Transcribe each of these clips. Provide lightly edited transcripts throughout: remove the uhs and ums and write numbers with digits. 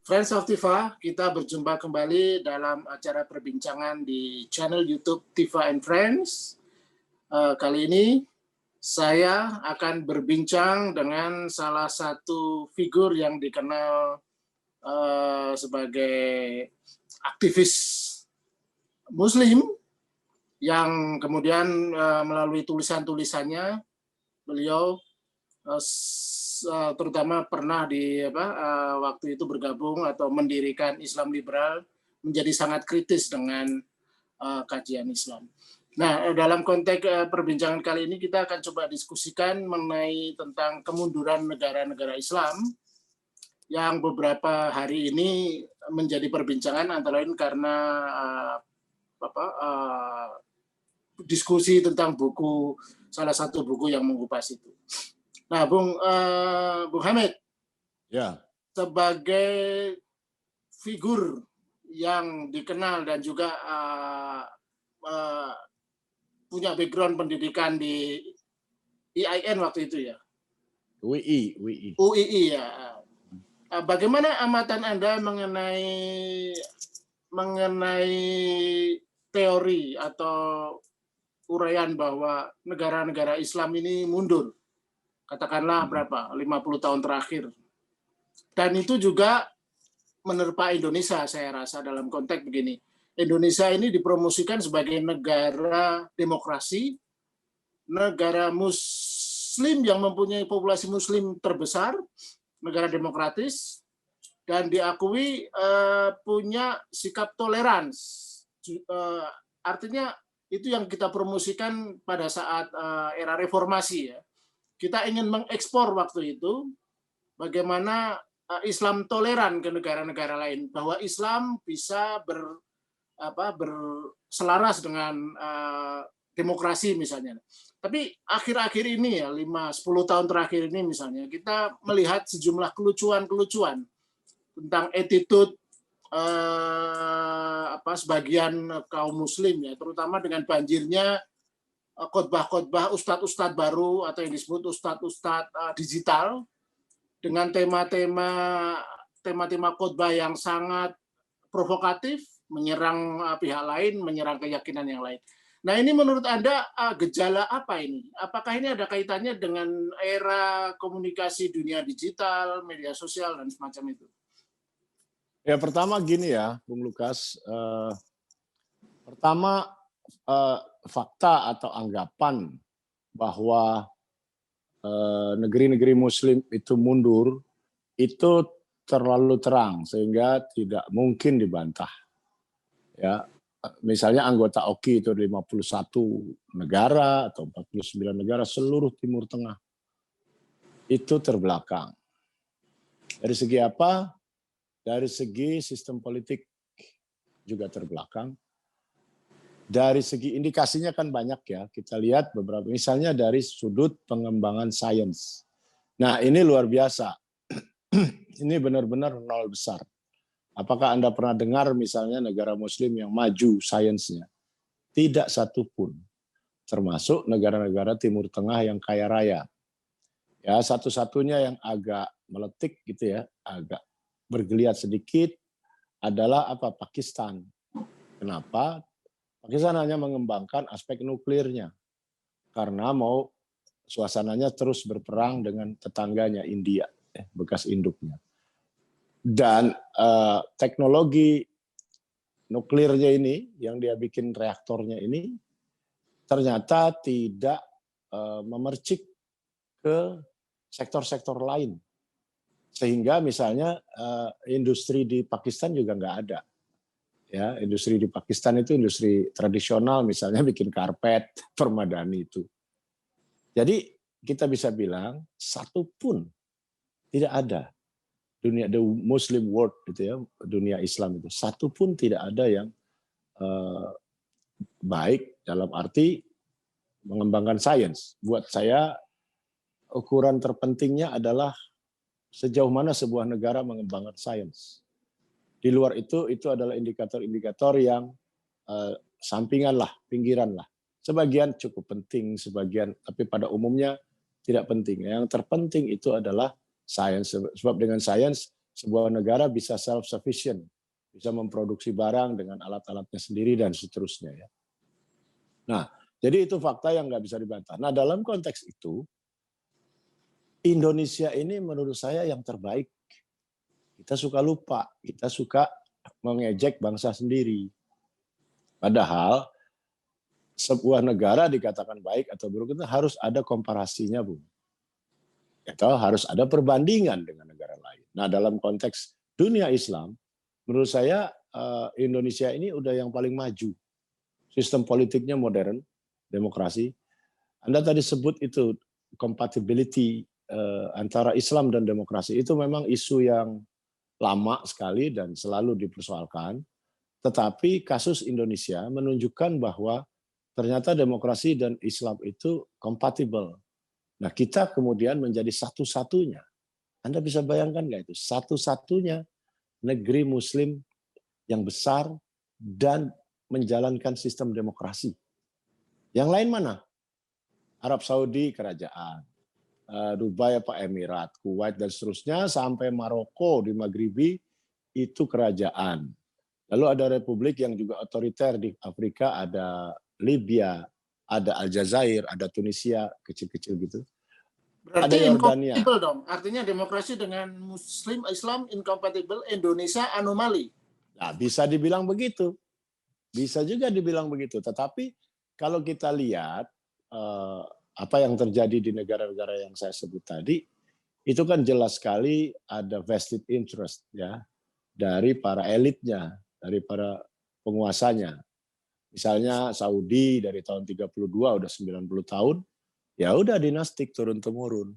Friends of Tifa, kita berjumpa kembali dalam acara perbincangan di channel YouTube Tifa and Friends. Kali ini saya akan berbincang dengan salah satu figur yang dikenal sebagai aktivis Muslim yang kemudian melalui tulisan-tulisannya beliau terutama pernah waktu itu bergabung atau mendirikan Islam liberal, menjadi sangat kritis dengan kajian Islam. Nah, dalam konteks perbincangan kali ini kita akan coba diskusikan mengenai tentang kemunduran negara-negara Islam yang beberapa hari ini menjadi perbincangan, antara lain karena diskusi tentang salah satu buku yang mengupas itu. Nah, Bung Hamid, ya, sebagai figur yang dikenal dan juga punya background pendidikan di IAIN waktu itu ya, UII ya. Bagaimana amatan Anda mengenai teori atau uraian bahwa negara-negara Islam ini mundur? Katakanlah berapa, 50 tahun terakhir. Dan itu juga menerpa Indonesia, saya rasa, dalam konteks begini. Indonesia ini dipromosikan sebagai negara demokrasi, negara Muslim yang mempunyai populasi Muslim terbesar, negara demokratis, dan diakui punya sikap toleransi. Artinya itu yang kita promosikan pada saat era reformasi ya. Kita ingin mengekspor waktu itu bagaimana Islam toleran ke negara-negara lain, bahwa Islam bisa berselaras dengan demokrasi misalnya. Tapi akhir-akhir ini ya, 5-10 tahun terakhir ini misalnya, kita melihat sejumlah kelucuan-kelucuan tentang attitude sebagian kaum muslim ya, terutama dengan banjirnya khotbah-khotbah ustadz-ustadz baru atau yang disebut ustadz-ustadz digital dengan tema-tema khotbah yang sangat provokatif, menyerang pihak lain, menyerang keyakinan yang lain. Nah, ini menurut Anda gejala apa ini? Apakah ini ada kaitannya dengan era komunikasi dunia digital, media sosial, dan semacam itu? Ya, pertama gini ya, Bung Lukas. Pertama, fakta atau anggapan bahwa negeri-negeri Muslim itu mundur itu terlalu terang sehingga tidak mungkin dibantah. Ya, misalnya anggota OKI itu 51 negara atau 49 negara seluruh Timur Tengah itu terbelakang. Dari segi apa? Dari segi sistem politik juga terbelakang. Dari segi indikasinya kan banyak ya, kita lihat beberapa, misalnya dari sudut pengembangan sains. Nah, ini luar biasa. Ini benar-benar nol besar. Apakah Anda pernah dengar misalnya negara Muslim yang maju sainsnya? Tidak satu pun. Termasuk negara-negara Timur Tengah yang kaya raya. Ya, satu-satunya yang agak meletik gitu ya, agak bergeliat sedikit adalah Pakistan. Kenapa? Pakistan hanya mengembangkan aspek nuklirnya karena mau suasananya terus berperang dengan tetangganya India, bekas induknya. Dan teknologi nuklirnya ini, yang dia bikin reaktornya ini, ternyata tidak memercik ke sektor-sektor lain. Sehingga misalnya industri di Pakistan juga nggak ada. Ya, industri di Pakistan itu industri tradisional, misalnya bikin karpet, permadani itu. Jadi kita bisa bilang satu pun tidak ada dunia the Muslim world gitu ya, dunia Islam itu satu pun tidak ada yang baik dalam arti mengembangkan sains. Buat saya ukuran terpentingnya adalah sejauh mana sebuah negara mengembangkan sains. Di luar itu adalah indikator-indikator yang sampingan lah, pinggiran lah. Sebagian cukup penting, sebagian, tapi pada umumnya tidak penting. Yang terpenting itu adalah sains. Sebab dengan sains sebuah negara bisa self-sufficient, bisa memproduksi barang dengan alat-alatnya sendiri dan seterusnya ya. Nah, jadi itu fakta yang nggak bisa dibantah. Nah, dalam konteks itu, Indonesia ini menurut saya yang terbaik. Kita suka lupa, kita suka mengejek bangsa sendiri. Padahal sebuah negara dikatakan baik atau buruk itu harus ada komparasinya, Bung. Atau harus ada perbandingan dengan negara lain. Nah, dalam konteks dunia Islam, menurut saya Indonesia ini udah yang paling maju. Sistem politiknya modern, demokrasi. Anda tadi sebut itu compatibility antara Islam dan demokrasi. Itu memang isu yang lama sekali dan selalu dipersoalkan. Tetapi kasus Indonesia menunjukkan bahwa ternyata demokrasi dan Islam itu compatible. Nah, kita kemudian menjadi satu-satunya. Anda bisa bayangkan nggak itu? Satu-satunya negeri Muslim yang besar dan menjalankan sistem demokrasi. Yang lain mana? Arab Saudi kerajaan, Dubai apa Emirat, Kuwait dan seterusnya sampai Maroko di Maghribi itu kerajaan. Lalu ada republik yang juga otoriter di Afrika, ada Libya, ada Aljazair, ada Tunisia kecil-kecil gitu. Berarti Ada Yordania. incompatible dong. Artinya demokrasi dengan Muslim Islam incompatible, Indonesia anomali. Nah, bisa dibilang begitu. Bisa juga dibilang begitu. Tetapi kalau kita lihat apa yang terjadi di negara-negara yang saya sebut tadi, itu kan jelas sekali ada vested interest ya dari para elitnya, dari para penguasanya. Misalnya Saudi dari tahun 32 udah 90 tahun, ya udah dinastik turun-temurun.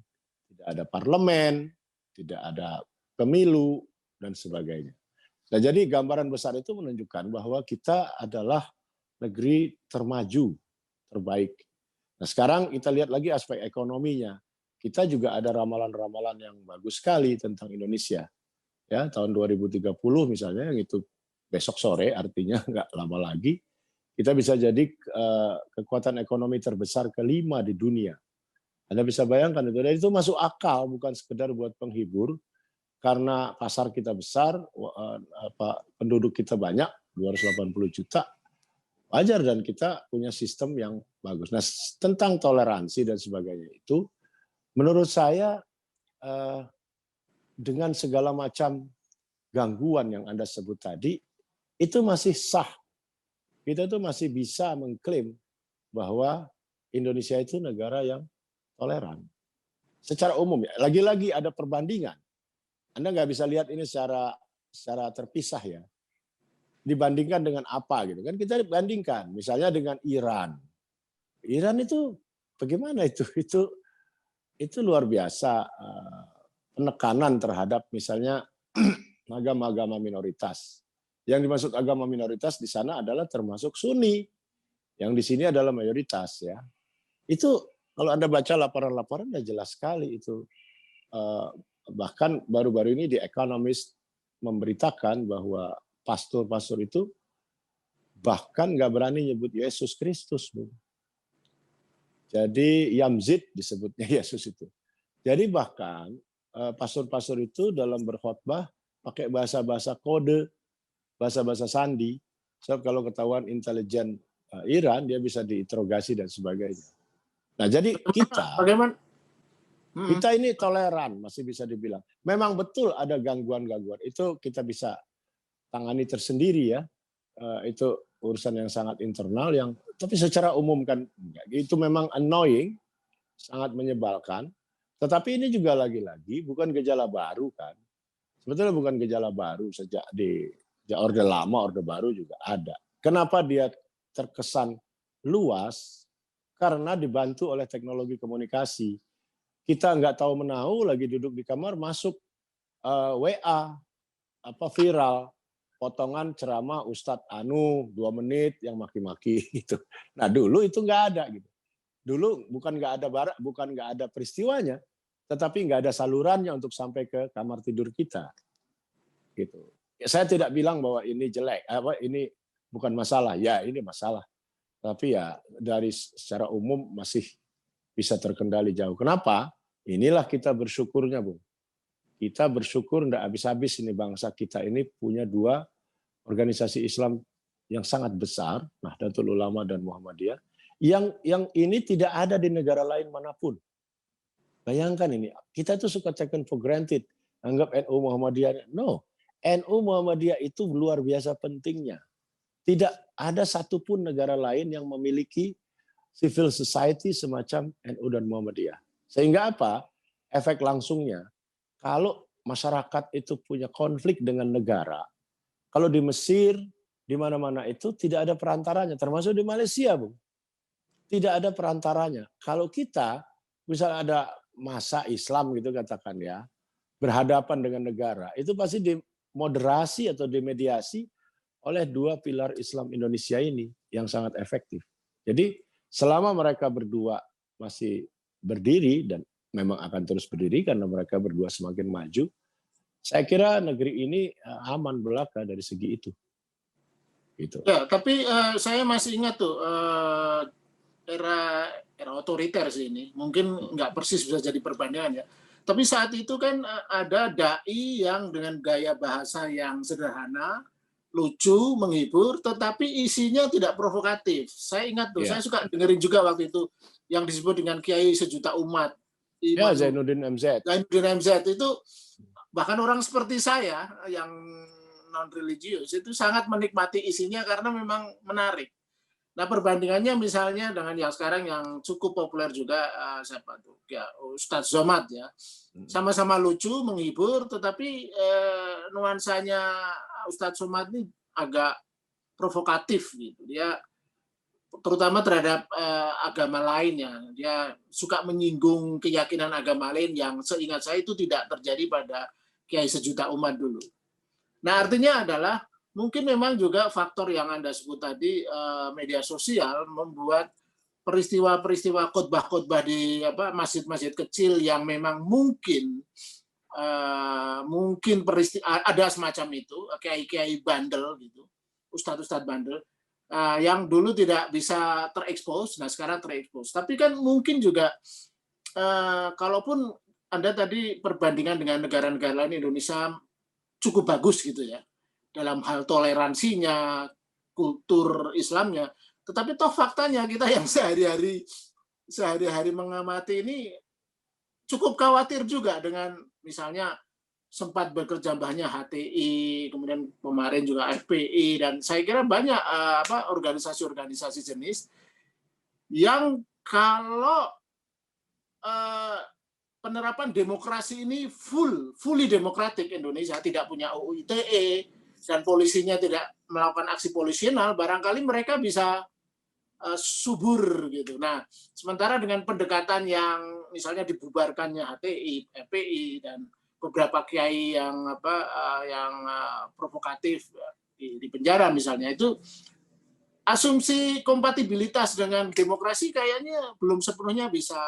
Tidak ada parlemen, tidak ada pemilu dan sebagainya. Nah, jadi gambaran besar itu menunjukkan bahwa kita adalah negeri termaju, terbaik. Nah, sekarang kita lihat lagi aspek ekonominya. Kita juga ada ramalan-ramalan yang bagus sekali tentang Indonesia. Ya, tahun 2030 misalnya, yang itu besok sore, artinya nggak lama lagi, kita bisa jadi kekuatan ekonomi terbesar kelima di dunia. Anda bisa bayangkan itu. Dan itu masuk akal, bukan sekedar buat penghibur, karena pasar kita besar, penduduk kita banyak, 280 juta, wajar dan kita punya sistem yang bagus. Nah, tentang toleransi dan sebagainya itu, menurut saya dengan segala macam gangguan yang Anda sebut tadi, itu masih sah. Kita tuh masih bisa mengklaim bahwa Indonesia itu negara yang toleran. Secara umum ya, lagi-lagi ada perbandingan. Anda nggak bisa lihat ini secara terpisah ya. Dibandingkan dengan apa gitu kan, kita bandingkan misalnya dengan Iran. Iran itu bagaimana itu luar biasa penekanan terhadap misalnya agama-agama minoritas. Yang dimaksud agama minoritas di sana adalah termasuk Sunni, yang di sini adalah mayoritas ya. Itu kalau Anda baca laporan-laporan ya jelas sekali itu. Bahkan baru-baru ini The Economist memberitakan bahwa pastor-pastor itu bahkan nggak berani nyebut Yesus Kristus, Bu. Jadi Yamzid disebutnya Yesus itu. Jadi bahkan pastor-pastor itu dalam berkhotbah pakai bahasa-bahasa kode, bahasa-bahasa sandi. Sebab kalau ketahuan intelijen Iran, dia bisa diinterogasi dan sebagainya. Nah, jadi kita ini toleran, masih bisa dibilang. Memang betul ada gangguan-gangguan. Itu kita bisa tangani tersendiri ya. Itu urusan yang sangat internal yang tapi secara umum kan enggak. Itu memang annoying, sangat menyebalkan. Tetapi ini juga lagi-lagi bukan gejala baru kan. Sebetulnya bukan gejala baru, sejak Orde Lama, Orde Baru juga ada. Kenapa dia terkesan luas? Karena dibantu oleh teknologi komunikasi. Kita nggak tahu menahu lagi duduk di kamar masuk WA viral potongan ceramah Ustadz Anu 2 menit yang maki-maki gitu. Nah dulu itu nggak ada gitu. Dulu bukan nggak ada peristiwanya, tetapi nggak ada salurannya untuk sampai ke kamar tidur kita. Gitu. Ya, saya tidak bilang bahwa ini jelek, ini bukan masalah. Ya ini masalah. Tapi ya dari secara umum masih bisa terkendali jauh. Kenapa? Inilah kita bersyukurnya, Bung. kita bersyukur tidak habis-habis ini bangsa kita ini punya dua organisasi Islam yang sangat besar, Nahdlatul Ulama dan Muhammadiyah, yang ini tidak ada di negara lain manapun. Bayangkan ini, kita tuh suka taken for granted, anggap NU Muhammadiyah. No, NU Muhammadiyah itu luar biasa pentingnya. Tidak ada satupun negara lain yang memiliki civil society semacam NU dan Muhammadiyah. Sehingga apa? Efek langsungnya, kalau masyarakat itu punya konflik dengan negara, kalau di Mesir, di mana-mana itu tidak ada perantaranya, termasuk di Malaysia, Bung. Tidak ada perantaranya. Kalau kita, misalnya ada masa Islam gitu katakan ya, berhadapan dengan negara, itu pasti dimoderasi atau dimediasi oleh dua pilar Islam Indonesia ini yang sangat efektif. Jadi selama mereka berdua masih berdiri dan memang akan terus berdiri karena mereka berdua semakin maju, saya kira negeri ini aman belaka dari segi itu. Gitu. Ya, tapi saya masih ingat tuh era otoriter sih ini. Mungkin nggak persis bisa jadi perbandingan ya. Tapi saat itu kan ada dai yang dengan gaya bahasa yang sederhana, lucu, menghibur, tetapi isinya tidak provokatif. Saya ingat tuh, saya suka dengerin juga waktu itu yang disebut dengan Kiai Sejuta Umat. Ya, Zainuddin MZ. Zainuddin MZ itu bahkan orang seperti saya yang non religius itu sangat menikmati isinya karena memang menarik. Nah perbandingannya misalnya dengan yang sekarang yang cukup populer juga siapa tuh ya Ustadz Somad ya, sama-sama lucu menghibur tetapi nuansanya Ustadz Somad ini agak provokatif gitu. Dia terutama terhadap agama lainnya, dia suka menyinggung keyakinan agama lain yang seingat saya itu tidak terjadi pada Kiai Sejuta Umat dulu. Nah artinya adalah mungkin memang juga faktor yang Anda sebut tadi, media sosial membuat peristiwa-peristiwa khotbah-khotbah di masjid-masjid kecil yang memang mungkin ada semacam itu, kiai-kiai bandel gitu, ustadz-ustadz bandel, yang dulu tidak bisa terekspos, nah sekarang terekspos. Tapi kan mungkin juga, kalaupun Anda tadi perbandingan dengan negara-negara lain, Indonesia cukup bagus gitu ya, dalam hal toleransinya, kultur Islamnya. Tetapi toh faktanya kita yang sehari-hari mengamati ini cukup khawatir juga dengan misalnya sempat bekerja banyak HTI, kemudian kemarin juga FPI, dan saya kira banyak organisasi-organisasi jenis yang kalau penerapan demokrasi ini fully demokratik Indonesia, tidak punya UU ITE, dan polisinya tidak melakukan aksi polisional, barangkali mereka bisa subur gitu. Nah, sementara dengan pendekatan yang misalnya dibubarkannya HTI, FPI, dan beberapa kiai yang provokatif di penjara misalnya, itu asumsi kompatibilitas dengan demokrasi kayaknya belum sepenuhnya bisa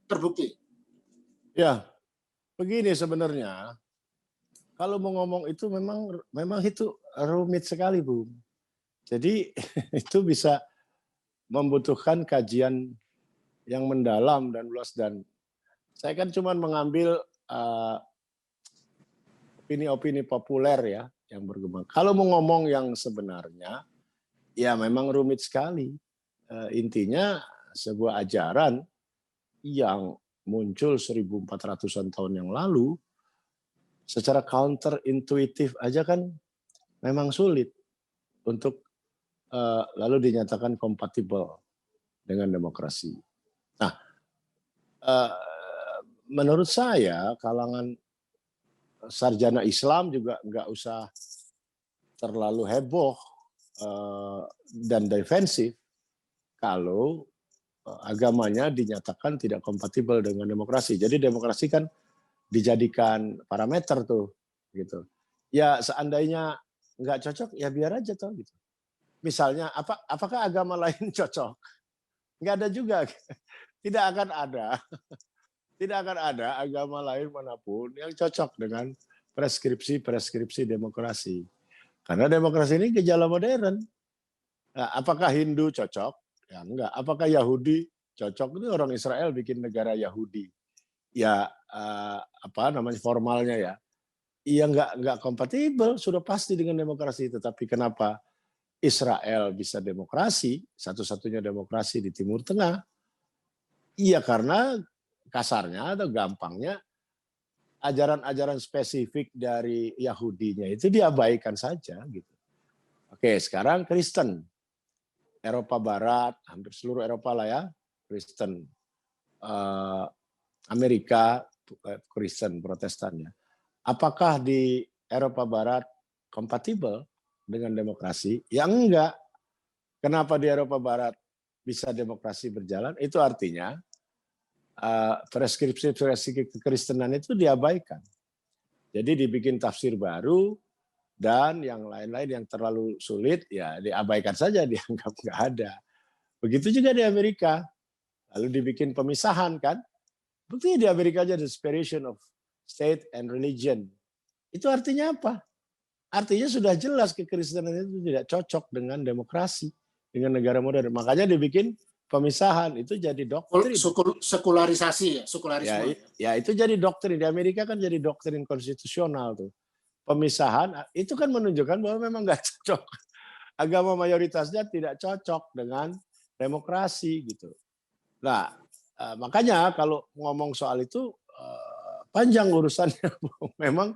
terbukti. Ya, begini sebenarnya. Kalau mau ngomong itu memang itu rumit sekali, Bu. Jadi itu bisa membutuhkan kajian yang mendalam dan luas, dan saya kan cuma mengambil opini-opini populer ya yang berkembang. Kalau mau ngomong yang sebenarnya, ya memang rumit sekali. Intinya sebuah ajaran yang muncul 1400-an tahun yang lalu, secara counter intuitif aja kan memang sulit untuk lalu dinyatakan kompatibel dengan demokrasi. Nah, menurut saya kalangan sarjana Islam juga nggak usah terlalu heboh dan defensif kalau agamanya dinyatakan tidak kompatibel dengan demokrasi. Jadi demokrasi kan dijadikan parameter tuh, gitu. Ya seandainya nggak cocok, ya biar aja toh, gitu. Misalnya, apakah agama lain cocok? Nggak ada juga, tidak akan ada agama lain manapun yang cocok dengan preskripsi demokrasi. Karena demokrasi ini gejala modern. Nah, apakah Hindu cocok? Ya enggak. Apakah Yahudi cocok? Itu orang Israel bikin negara Yahudi. ya apa namanya formalnya ya, iya nggak kompatibel sudah pasti dengan demokrasi itu. Tapi kenapa Israel bisa demokrasi, satu-satunya demokrasi di Timur Tengah? Iya karena kasarnya atau gampangnya ajaran-ajaran spesifik dari Yahudinya itu diabaikan saja gitu. Oke, sekarang Kristen. Eropa Barat, hampir seluruh Eropa lah ya, Kristen. Amerika, Kristen, Protestannya. Apakah di Eropa Barat kompatibel dengan demokrasi? Ya enggak. Kenapa di Eropa Barat bisa demokrasi berjalan? Itu artinya preskripsi kekristenan itu diabaikan. Jadi dibikin tafsir baru, dan yang lain-lain yang terlalu sulit ya diabaikan saja, dianggap nggak ada. Begitu juga di Amerika. Lalu dibikin pemisahan kan. Buktinya di Amerika aja the separation of state and religion. Itu artinya apa? Artinya sudah jelas kekristenan itu tidak cocok dengan demokrasi, dengan negara modern. Makanya dibikin pemisahan, itu jadi doktrin. Sekularisasi ya, sekularisme. Ya itu jadi doktrin. Di Amerika kan jadi doktrin konstitusional tuh. Pemisahan itu kan menunjukkan bahwa memang nggak cocok. Agama mayoritasnya tidak cocok dengan demokrasi gitu. Nah, makanya kalau ngomong soal itu panjang urusannya. Memang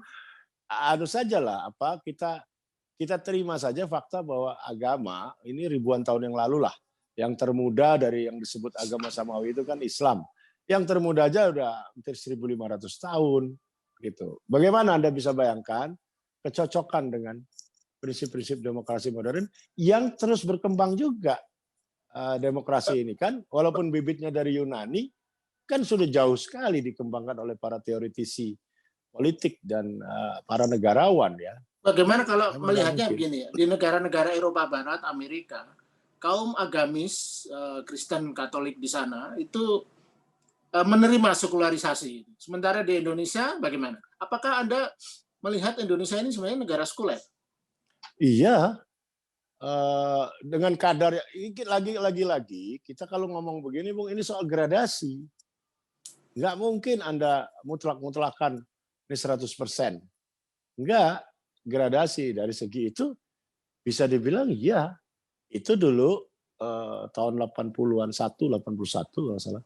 harus saja lah apa kita terima saja fakta bahwa agama ini ribuan tahun yang lalu lah. Yang termuda dari yang disebut agama Samawi itu kan Islam. Yang termuda aja udah hampir 1.500 tahun. Gitu. Bagaimana Anda bisa bayangkan kecocokan dengan prinsip-prinsip demokrasi modern yang terus berkembang juga demokrasi ini kan, walaupun bibitnya dari Yunani kan sudah jauh sekali dikembangkan oleh para teoritisi politik dan para negarawan ya. Bagaimana kalau melihatnya begini ya, di negara-negara Eropa Barat, Amerika, kaum agamis Kristen Katolik di sana itu menerima sekularisasi. Sementara di Indonesia bagaimana? Apakah Anda melihat Indonesia ini sebenarnya negara sekuler? Iya, dengan kadar lagi-lagi kita kalau ngomong begini, Bung, ini soal gradasi. Nggak mungkin Anda mutlak-mutlakan ini 100%. Nggak, gradasi dari segi itu bisa dibilang iya. Itu dulu tahun 80-an 81 kalau salah.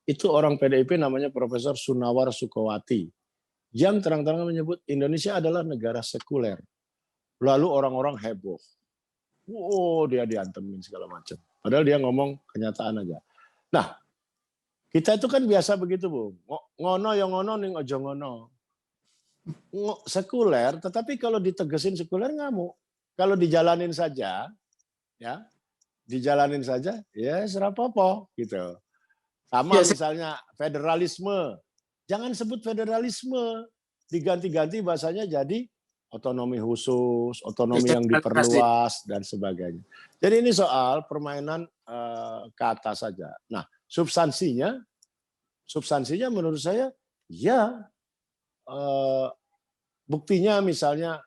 Itu orang PDIP namanya Profesor Sunawar Sukowati yang terang-terangan menyebut Indonesia adalah negara sekuler. Lalu orang-orang heboh. Oh, dia diantemin segala macam. Padahal dia ngomong kenyataan aja. Nah, kita itu kan biasa begitu, Bu. Ngono yang ngono ning ojo ngono. Sekuler, tetapi kalau ditegesin sekuler ngamuk. Kalau dijalanin saja, ya, dijalanin saja, ya serapopo gitu. Sama misalnya federalisme. Jangan sebut federalisme. Diganti-ganti bahasanya jadi otonomi khusus, otonomi yang diperluas, dan sebagainya. Jadi ini soal permainan kata saja. Nah, substansinya menurut saya, ya buktinya misalnya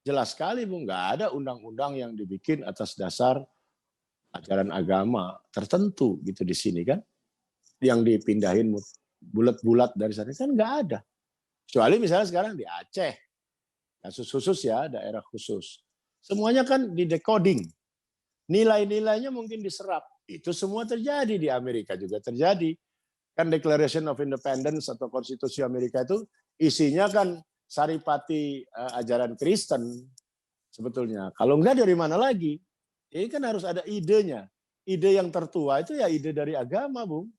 jelas sekali, Bu, nggak ada undang-undang yang dibikin atas dasar ajaran agama tertentu gitu di sini kan. Yang dipindahin bulat-bulat dari sana kan nggak ada. Kecuali misalnya sekarang di Aceh, kasus khusus ya, daerah khusus. Semuanya kan di-decoding. Nilai-nilainya mungkin diserap. Itu semua terjadi di Amerika juga terjadi. Kan Declaration of Independence atau Konstitusi Amerika itu isinya kan saripati ajaran Kristen sebetulnya. Kalau enggak dari mana lagi? Ini kan harus ada idenya. Ide yang tertua itu ya ide dari agama, Bung.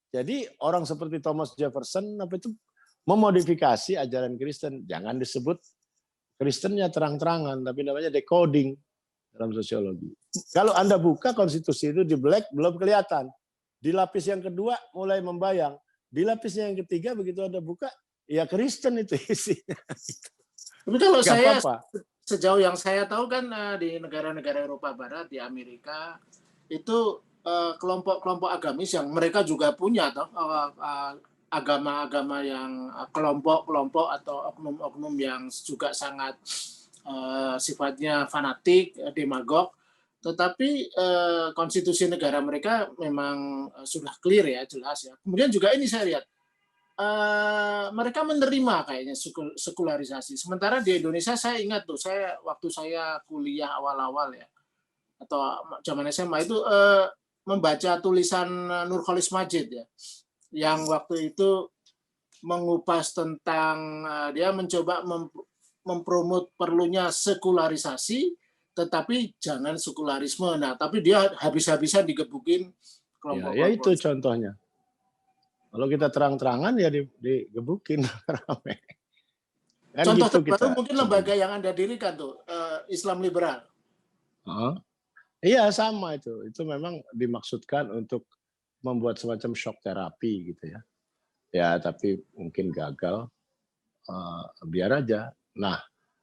Jadi orang seperti Thomas Jefferson apa itu memodifikasi ajaran Kristen. Jangan disebut Kristennya terang-terangan, tapi namanya decoding dalam sosiologi. Kalau Anda buka konstitusi itu di black belum kelihatan. Di lapis yang kedua mulai membayang. Di lapisnya yang ketiga begitu Anda buka, ya Kristen itu isinya. Tapi kalau saya sejauh yang saya tahu kan di negara-negara Eropa Barat, di Amerika itu kelompok-kelompok agamis yang mereka juga punya agama-agama yang kelompok-kelompok atau oknum-oknum yang juga sangat sifatnya fanatik, demagog, tetapi konstitusi negara mereka memang sudah clear ya, jelas ya. Kemudian juga ini saya lihat mereka menerima kayaknya sekularisasi. Sementara di Indonesia saya ingat tuh, waktu saya kuliah awal-awal ya, atau zaman SMA itu membaca tulisan Nurcholish Madjid ya, yang waktu itu mengupas tentang dia mencoba mempromot perlunya sekularisasi, tetapi jangan sekularisme. Nah, tapi dia habis-habisan digebukin kelompok-kelompok. Ya itu contohnya. Kalau kita terang-terangan ya digebukin rame. Kan Contoh gitu terbaru kita. mungkin lembaga yang Anda dirikan tuh, Islam Liberal. Iya sama itu. Itu memang dimaksudkan untuk membuat semacam shock terapi gitu ya. Ya tapi mungkin gagal. Biar aja. Nah,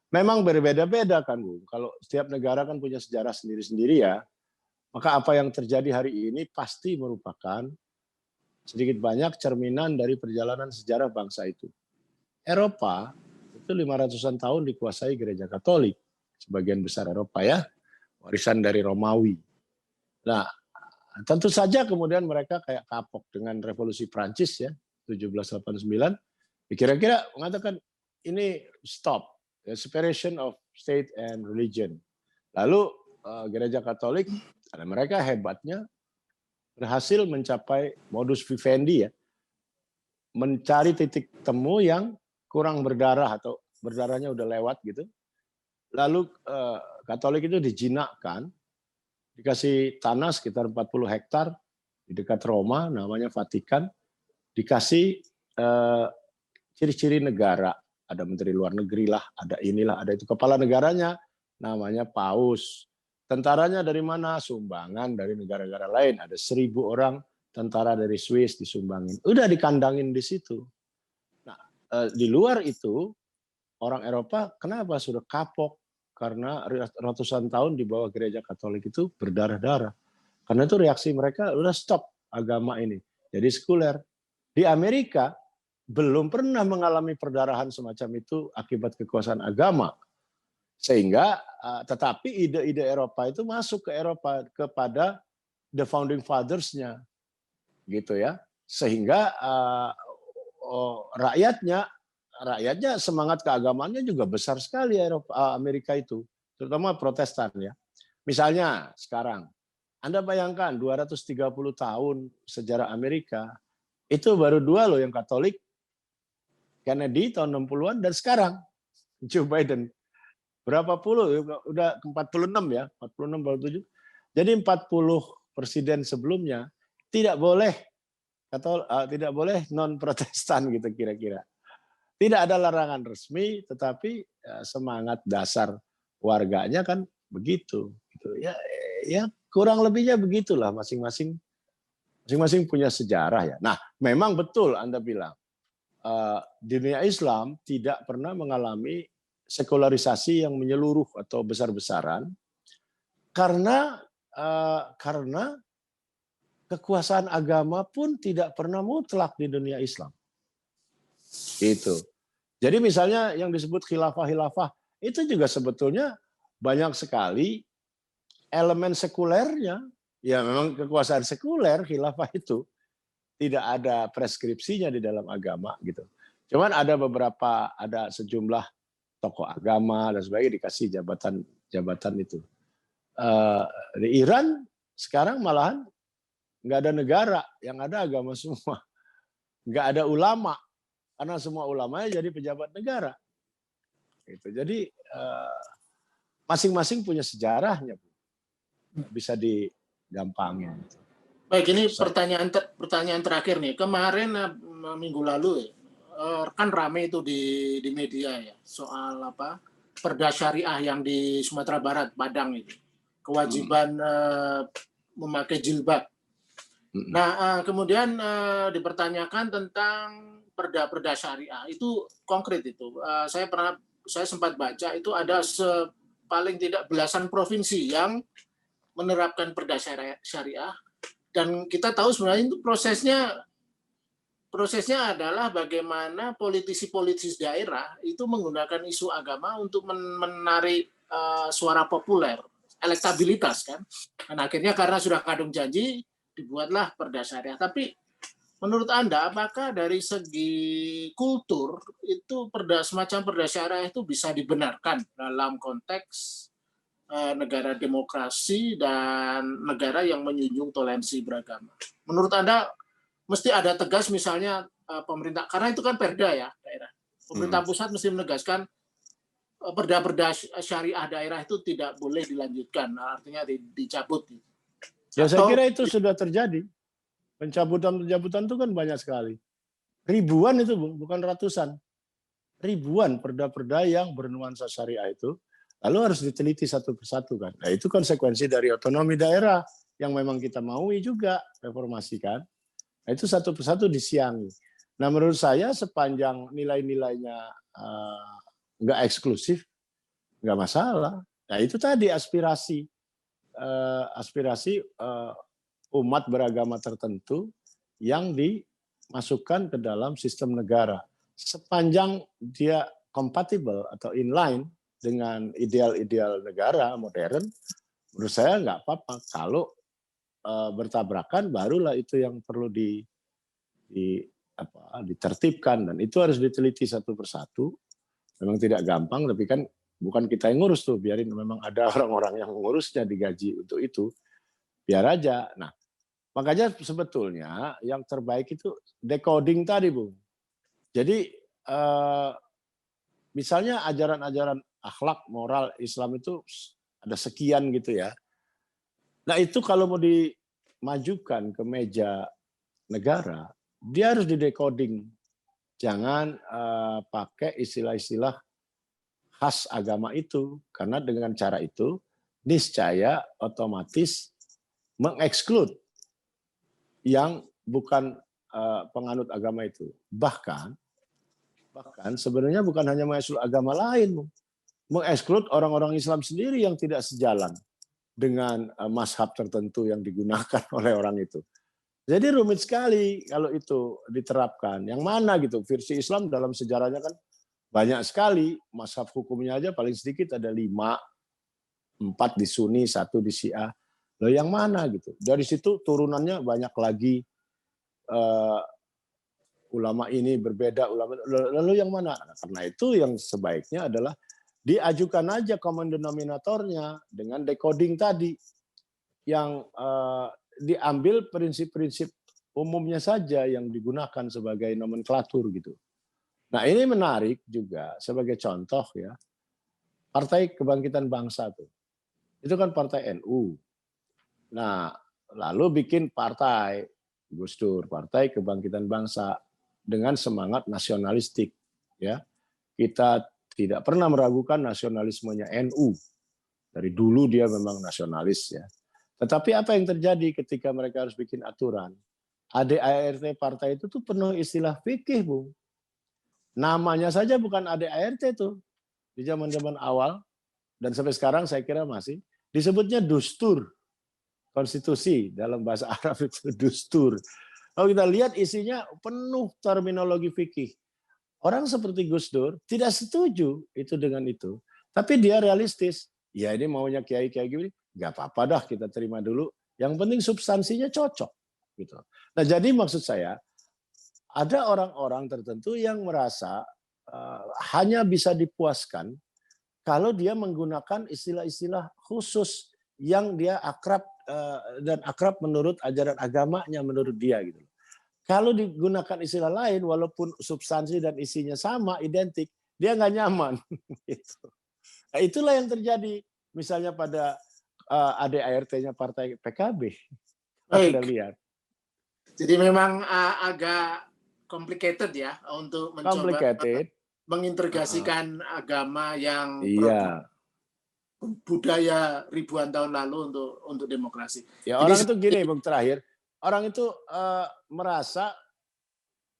memang berbeda-beda kan, Bu. Kalau setiap negara kan punya sejarah sendiri-sendiri ya. Maka apa yang terjadi hari ini pasti merupakan sedikit banyak cerminan dari perjalanan sejarah bangsa itu. Eropa itu 500-an tahun dikuasai gereja Katolik, sebagian besar Eropa ya, warisan dari Romawi. Nah, tentu saja kemudian mereka kayak kapok dengan revolusi Prancis ya, 1789, kira-kira mengatakan ini stop, separation of state and religion. Lalu gereja Katolik, karena mereka hebatnya, berhasil mencapai modus vivendi ya, mencari titik temu yang kurang berdarah atau berdarahnya udah lewat gitu. Lalu Katolik itu dijinakkan, dikasih tanah sekitar 40 hektar di dekat Roma, namanya Vatikan, dikasih ciri-ciri negara, ada menteri luar negeri lah, ada inilah, ada itu. Kepala negaranya namanya Paus. Tentaranya dari mana? Sumbangan dari negara-negara lain. Ada 1.000 orang tentara dari Swiss disumbangin. Udah dikandangin di situ. Nah, di luar itu, orang Eropa kenapa sudah kapok? Karena ratusan tahun di bawah gereja Katolik itu berdarah-darah. Karena itu reaksi mereka udah stop agama ini. Jadi sekuler. Di Amerika belum pernah mengalami perdarahan semacam itu akibat kekuasaan agama. Sehingga tetapi ide-ide Eropa itu masuk ke Eropa kepada the founding fathers-nya. Gitu ya. Sehingga rakyatnya semangat keagamaannya juga besar sekali Amerika itu, terutama Protestan ya. Misalnya sekarang Anda bayangkan 230 tahun sejarah Amerika, itu baru 2 loh yang Katolik, Kennedy tahun 60-an dan sekarang Joe Biden. Berapa puluh? Udah 46 ya, 46 baru 7. Jadi 40 presiden sebelumnya tidak boleh non Protestan gitu kira-kira. Tidak ada larangan resmi, tetapi semangat dasar warganya kan begitu. Ya kurang lebihnya begitulah, masing-masing punya sejarah ya. Nah, memang betul Anda bilang, dunia Islam tidak pernah mengalami sekularisasi yang menyeluruh atau besar-besaran karena kekuasaan agama pun tidak pernah mutlak di dunia Islam. Itu. Jadi misalnya yang disebut khilafah itu juga sebetulnya banyak sekali elemen sekulernya. Ya memang kekuasaan sekuler khilafah itu tidak ada preskripsinya di dalam agama gitu. Cuman ada sejumlah tokoh agama dan sebagainya dikasih jabatan itu. Di Iran sekarang malahan nggak ada negara, yang ada agama semua. Nggak ada ulama, karena semua ulamanya jadi pejabat negara. Gitu. Jadi masing-masing punya sejarahnya, bisa digampangin. Baik, ini pertanyaan terakhir nih. Kemarin minggu lalu kan rame itu di media ya soal Perda Syariah yang di Sumatera Barat, Padang itu, kewajiban memakai jilbab. Nah, kemudian dipertanyakan tentang perda syariah itu konkret itu. Saya sempat baca itu ada paling tidak belasan provinsi yang menerapkan perda syariah, dan kita tahu sebenarnya itu prosesnya adalah bagaimana politisi daerah itu menggunakan isu agama untuk menarik suara populer, elektabilitas kan. Dan akhirnya karena sudah kadung janji dibuatlah perda syariah. Tapi menurut Anda, apakah dari segi kultur itu semacam perda syariah itu bisa dibenarkan dalam konteks negara demokrasi dan negara yang menjunjung toleransi beragama? Menurut Anda, mesti ada tegas misalnya pemerintah, karena itu kan perda ya daerah. Pemerintah pusat mesti menegaskan perda-perda syariah daerah itu tidak boleh dilanjutkan, artinya dicabut. Ya saya kira itu sudah terjadi. Pencabutan-pencabutan itu kan banyak sekali. Ribuan itu, Bung, bukan ratusan. Ribuan perda-perda yang bernuansa syariah itu, lalu harus diteliti satu persatu kan. Nah, itu konsekuensi dari otonomi daerah yang memang kita maui juga reformasikan. Nah, itu satu persatu disiangi. Nah, menurut saya sepanjang nilai-nilainya nggak eksklusif, nggak masalah. Nah, itu tadi aspirasi umat beragama tertentu yang dimasukkan ke dalam sistem negara. Sepanjang dia kompatibel atau inline dengan ideal-ideal negara modern, menurut saya nggak apa-apa. Kalau bertabrakan, barulah itu yang perlu ditertibkan, dan itu harus diteliti satu persatu. Memang tidak gampang, tapi kan bukan kita yang ngurus tuh, biarin memang ada orang-orang yang mengurusnya, digaji untuk itu, biar aja. Nah, makanya sebetulnya yang terbaik itu decoding tadi, Bung. Jadi misalnya ajaran-ajaran akhlak, moral Islam itu ada sekian gitu ya. Nah itu kalau mau dimajukan ke meja negara, dia harus didecoding. Jangan pakai istilah-istilah khas agama itu, karena dengan cara itu niscaya otomatis mengeksklud yang bukan penganut agama itu. Bahkan sebenarnya bukan hanya mengeksklud agama lain, mengeksklud orang-orang Islam sendiri yang tidak sejalan dengan mazhab tertentu yang digunakan oleh orang itu. Jadi rumit sekali kalau itu diterapkan. Yang mana gitu, versi Islam dalam sejarahnya kan banyak sekali, mazhab hukumnya aja paling sedikit ada 5, 4 di Sunni, 1 di Syiah. Loh yang mana gitu? Dari situ turunannya banyak lagi, ulama ini berbeda, ulama lalu yang mana? Nah, karena itu yang sebaiknya adalah diajukan aja common denominatornya dengan decoding tadi, yang diambil prinsip-prinsip umumnya saja yang digunakan sebagai nomenklatur gitu. Nah ini menarik juga sebagai contoh ya, Partai Kebangkitan Bangsa tuh, itu kan partai NU. Nah lalu bikin partai Gus Dur, Partai Kebangkitan Bangsa dengan semangat nasionalistik ya. Kita tidak pernah meragukan nasionalismenya NU. Dari dulu dia memang nasionalis ya. Tetapi apa yang terjadi ketika mereka harus bikin aturan? ADART partai itu tuh penuh istilah fikih, Bung. Namanya saja bukan ADART tuh. Di zaman-zaman awal, dan sampai sekarang saya kira masih, disebutnya dustur. Konstitusi dalam bahasa Arab itu dustur. Kalau kita lihat isinya penuh terminologi fikih. Orang seperti Gus Dur tidak setuju itu dengan itu. Tapi dia realistis. Ya ini maunya kiai-kiai gini, nggak apa-apa dah kita terima dulu. Yang penting substansinya cocok. Gitu. Nah jadi maksud saya, ada orang-orang tertentu yang merasa hanya bisa dipuaskan kalau dia menggunakan istilah-istilah khusus yang dia akrab dan akrab menurut ajaran agamanya, menurut dia gitu. Kalau digunakan istilah lain, walaupun substansi dan isinya sama, identik, dia nggak nyaman. Gitu. Nah, itulah yang terjadi, misalnya pada ADART-nya Partai PKB. Anda lihat. Jadi memang agak complicated ya untuk mencoba mengintegrasikan agama yang budaya ribuan tahun lalu untuk demokrasi. Ya orang itu gini, Bung, terakhir. Orang itu merasa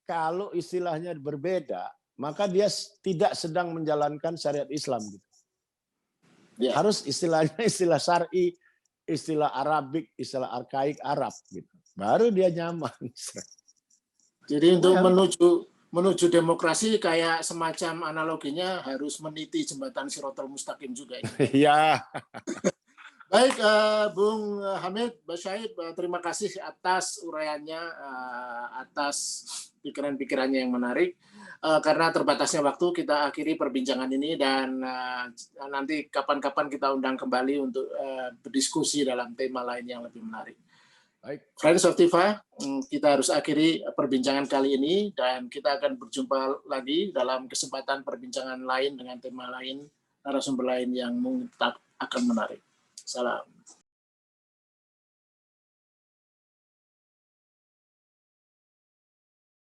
kalau istilahnya berbeda, maka dia tidak sedang menjalankan syariat Islam. Gitu. Ya. Harus istilahnya istilah syar'i, istilah Arabik, istilah arkaik Arab. Gitu. Baru dia nyaman. Jadi untuk menuju demokrasi kayak semacam analoginya harus meniti jembatan Shiratal Mustaqim juga. Iya. Baik, Bung Hamid, Basyaib, terima kasih atas uraiannya, atas pikiran-pikirannya yang menarik. Karena terbatasnya waktu, kita akhiri perbincangan ini dan nanti kapan-kapan kita undang kembali untuk berdiskusi dalam tema lain yang lebih menarik. Baik. Friends of Tifa, kita harus akhiri perbincangan kali ini dan kita akan berjumpa lagi dalam kesempatan perbincangan lain dengan tema lain, narasumber lain yang mungkin akan menarik. Salam.